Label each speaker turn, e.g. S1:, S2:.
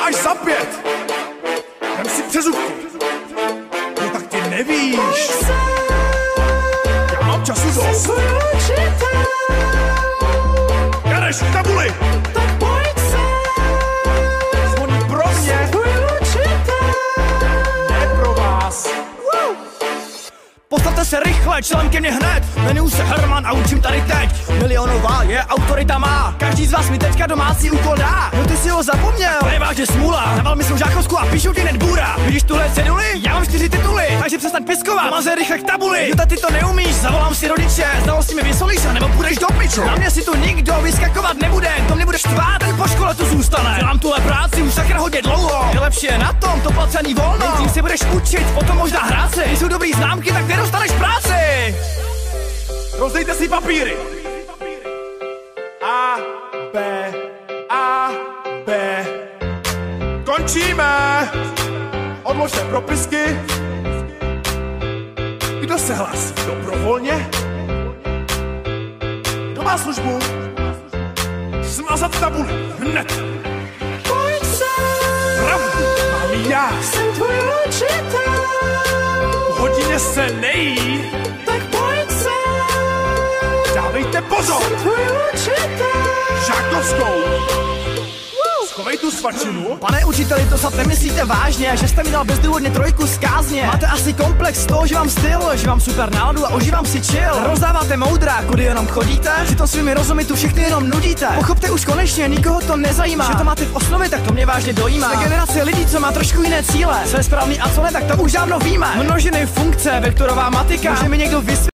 S1: máš za 5. Vem si přezubky. No tak ty nevíš. Já mám času dost. Gareš, k tabuli.
S2: Tak pojď se.
S1: Zvoní pro mě. Ne pro vás.
S3: Postavte se rychle, člen ke mně hned. Jmenuji se Herman a učím tady teď. Milionová je autorita má. Každý z vás mi teďka domácí úkol dá. No ty si ho zapomněl. To je vážně smůla. Dával mi svou žákovsku a píšu ti hned bůra. Vidíš tuhle ceduli? Já mám 4 tituly. Takže přestaň piskovat. Mazej rychle k tabuli. Jo, ty to neumíš, zavolám si rodiče. Znalosti mi vysolíš a nebo půjdeš do piču. Na mě si tu nikdo vyskakovat nebude. To mě budeš tvát, ten po škole tu zůstane. Dělám tuhle práci už sakra hodně dlouho. Nejlepší je na tom to placený volno. Nejdřív si budeš učit, potom možná hrát si. Když jsou dobrý známky, tak nedostaneš práci.
S1: Rozdejte si papíry. A, B. Končíme. Odložte propisky. Kdo se hlásí dobrovolně? Kdo má službu? Smazat tabuli hned.
S2: Pojď se.
S1: Pravdu mám já.
S2: Jsem tvůj učitel.
S1: V hodině se nejí.
S2: Tak pojď se.
S1: Dávejte pozor.
S2: Jsem tvůj učitel.
S1: Žákovskou. Schovej tu svačinu.
S3: Pane učiteli, to snad nemyslíte vážně, že jste mi dal bezdůvodně 3 z kázně. Máte asi komplex z toho, že mám styl, že mám super náladu a užívám si chill. Rozdáváte moudra, kudy jenom chodíte, že to svými rozumy tu všechny jenom nudíte. Pochopte už konečně, nikoho to nezajímá. Že to máte v osnově, tak to mě vážně dojímá. Jsme generace lidí, co má trošku jiné cíle. Co je správný a co ne, tak to už dávno víme. Množiny, funkce, vektorová matika. Může mi někdo vysvětlit?